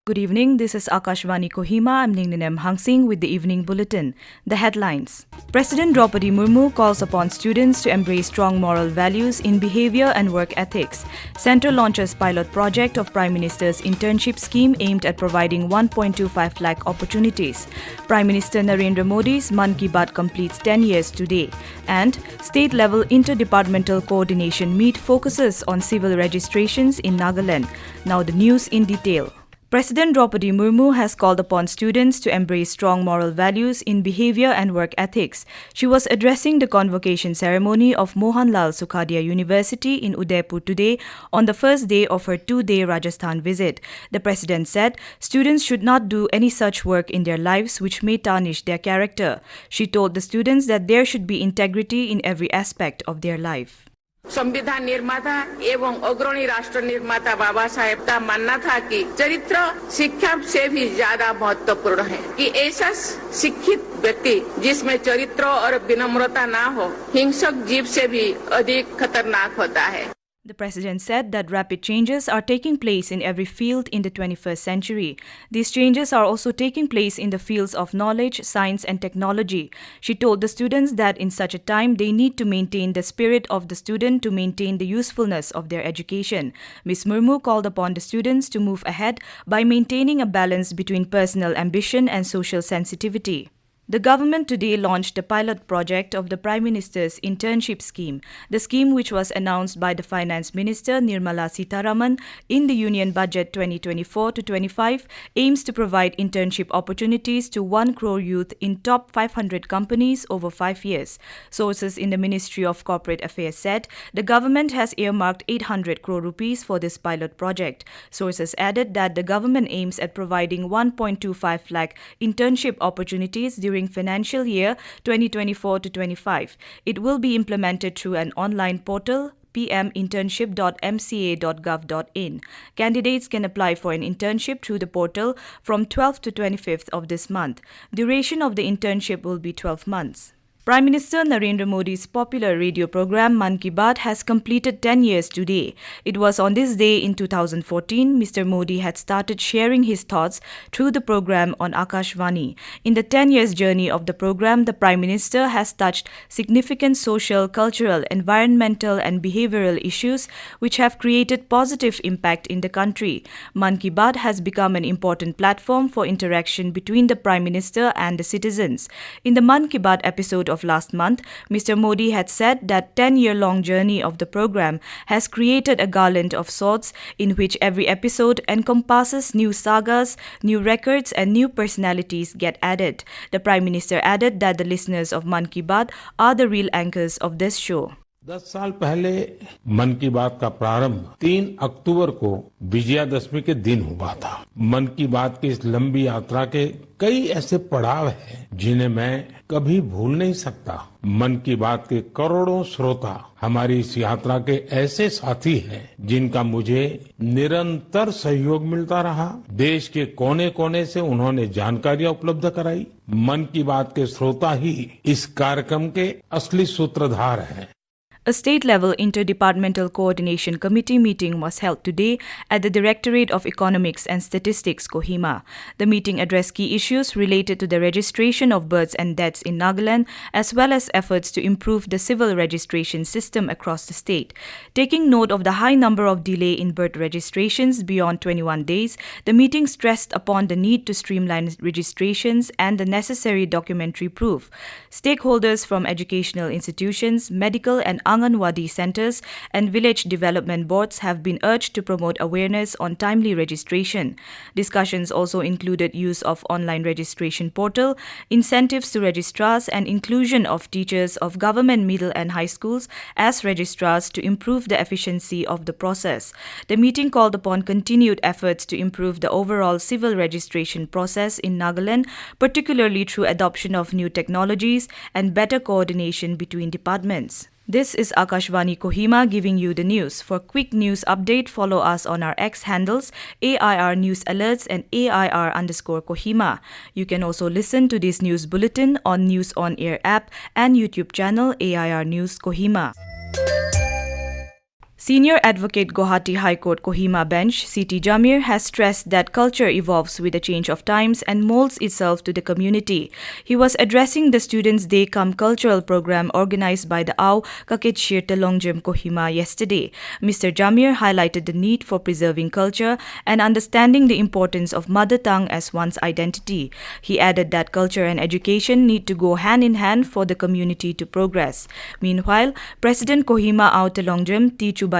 Good evening, this is Akashvani Kohima. I'm Ningnem Hangsing with the Evening Bulletin. The headlines. President Droupadi Murmu calls upon students to embrace strong moral values in behaviour and work ethics. Centre launches pilot project of Prime Minister's Internship scheme aimed at providing 1.25 lakh opportunities. Prime Minister Narendra Modi's Mann Ki Baat completes 10 years today. And state-level Inter-Departmental Coordination meet focuses on civil registrations in Nagaland. Now the news in detail. President Droupadi Murmu has called upon students to embrace strong moral values in behaviour and work ethics. She was addressing the convocation ceremony of Mohanlal Sukhadia University in Udaipur today on the first day of her two-day Rajasthan visit. The president said students should not do any such work in their lives which may tarnish their character. She told the students that there should be integrity in every aspect of their life. संविधान निर्माता एवं अग्रणी राष्ट्र निर्माता बाबा साहेब का मानना था कि चरित्र शिक्षा से भी ज्यादा महत्वपूर्ण है कि ऐसा शिक्षित व्यक्ति जिसमें चरित्र और विनम्रता ना हो हिंसक जीव से भी अधिक खतरनाक होता है. The president said that rapid changes are taking place in every field in the 21st century. These changes are also taking place in the fields of knowledge, science and technology. She told the students that in such a time they need to maintain the spirit of the student to maintain the usefulness of their education. Ms. Murmu called upon the students to move ahead by maintaining a balance between personal ambition and social sensitivity. The government today launched a pilot project of the Prime Minister's Internship scheme. The scheme, which was announced by the Finance Minister Nirmala Sitharaman in the Union Budget 2024-25, aims to provide internship opportunities to 1 crore youth in top 500 companies over 5 years. Sources in the Ministry of Corporate Affairs said the government has earmarked 800 crore rupees for this pilot project. Sources added that the government aims at providing 1.25 lakh internship opportunities during financial year 2024-25. It will be implemented through an online portal, pminternship.mca.gov.in. Candidates can apply for an internship through the portal from 12th to 25th of this month. Duration of the internship will be 12 months. Prime Minister Narendra Modi's popular radio program Mann Ki Baat has completed 10 years today. It was on this day in 2014 Mr. Modi had started sharing his thoughts through the program on Akashvani. In the 10 years journey of the program, the Prime Minister has touched significant social, cultural, environmental and behavioural issues which have created positive impact in the country. Mann Ki Baat has become an important platform for interaction between the Prime Minister and the citizens. In the Mann Ki Baat episode of last month, Mr. Modi had said that 10-year-long journey of the program has created a garland of sorts in which every episode encompasses new sagas, new records and new personalities get added. The Prime Minister added that the listeners of Mann Ki Baat are the real anchors of this show. 10 साल पहले मन की बात का प्रारंभ 3 अक्टूबर को विजयादशमी के दिन हुआ था. मन की बात की इस लंबी यात्रा के कई ऐसे पड़ाव हैं जिन्हें मैं कभी भूल नहीं सकता. मन की बात के करोड़ों श्रोता हमारी इस यात्रा के ऐसे साथी हैं जिनका मुझे निरंतर सहयोग मिलता रहा. देश के कोने-कोने से उन्होंने जानकारियां उपलब्ध कराई. मन की बात के श्रोता ही इस कार्यक्रम के असली सूत्रधार हैं. A state-level Inter-Departmental Coordination Committee meeting was held today at the Directorate of Economics and Statistics, Kohima. The meeting addressed key issues related to the registration of births and deaths in Nagaland, as well as efforts to improve the civil registration system across the state. Taking note of the high number of delay in birth registrations beyond 21 days, the meeting stressed upon the need to streamline registrations and the necessary documentary proof. Stakeholders from educational institutions, medical and Anganwadi centers and village development boards have been urged to promote awareness on timely registration. Discussions also included use of online registration portal, incentives to registrars and inclusion of teachers of government middle and high schools as registrars to improve the efficiency of the process. The meeting called upon continued efforts to improve the overall civil registration process in Nagaland, particularly through adoption of new technologies and better coordination between departments. This is Akashvani Kohima giving you the news. For quick news update, follow us on our X handles AIR News Alerts and AIR_Kohima. You can also listen to this news bulletin on News on Air app and YouTube channel AIR News Kohima. Senior Advocate Guwahati High Court Kohima bench, C.T. Jamir, has stressed that culture evolves with the change of times and molds itself to the community. He was addressing the Students' Day Come Cultural program organized by the Ao Kaketshir Telongjam Kohima yesterday. Mr. Jamir highlighted the need for preserving culture and understanding the importance of mother tongue as one's identity. He added that culture and education need to go hand in hand for the community to progress. Meanwhile, President Kohima Ao Telongjam T. Chubayanger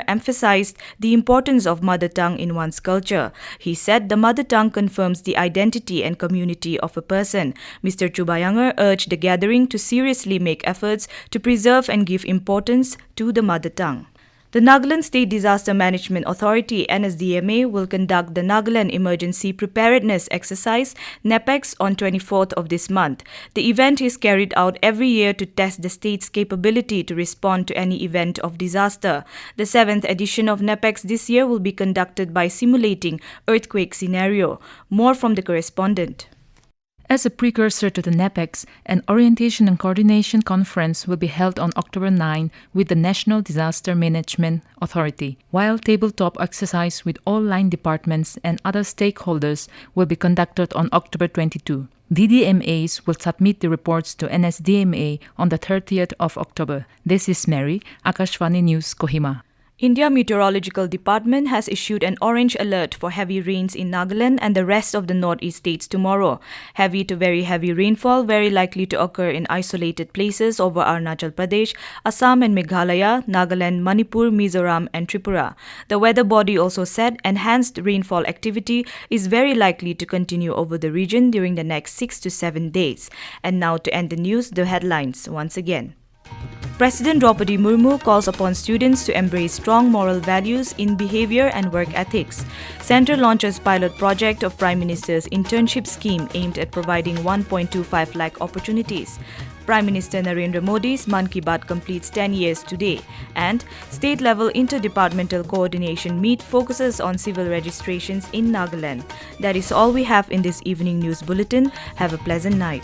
emphasized the importance of mother tongue in one's culture. He said the mother tongue confirms the identity and community of a person. Mr. Chubayanger urged the gathering to seriously make efforts to preserve and give importance to the mother tongue. The Nagaland State Disaster Management Authority (NSDMA) will conduct the Nagaland Emergency Preparedness Exercise (NEPEX) on 24th of this month. The event is carried out every year to test the state's capability to respond to any event of disaster. The 7th edition of NEPEX this year will be conducted by simulating earthquake scenario. More from the correspondent. As a precursor to the NEPEX, an Orientation and Coordination Conference will be held on October 9 with the National Disaster Management Authority, while tabletop exercise with all line departments and other stakeholders will be conducted on October 22. DDMAs will submit the reports to NSDMA on the 30th of October. This is Mary, Akashvani News, Kohima. India Meteorological Department has issued an orange alert for heavy rains in Nagaland and the rest of the northeast states tomorrow. Heavy to very heavy rainfall very likely to occur in isolated places over Arunachal Pradesh, Assam and Meghalaya, Nagaland, Manipur, Mizoram and Tripura. The weather body also said enhanced rainfall activity is very likely to continue over the region during the next 6 to 7 days. And now to end the news, the headlines once again. President Droupadi Murmu calls upon students to embrace strong moral values in behaviour and work ethics. Centre launches pilot project of Prime Minister's Internship scheme aimed at providing 1.25 lakh opportunities. Prime Minister Narendra Modi's Mann Ki Baat completes 10 years today. And state-level Inter-Departmental Coordination meet focuses on civil registrations in Nagaland. That is all we have in this evening news bulletin. Have a pleasant night.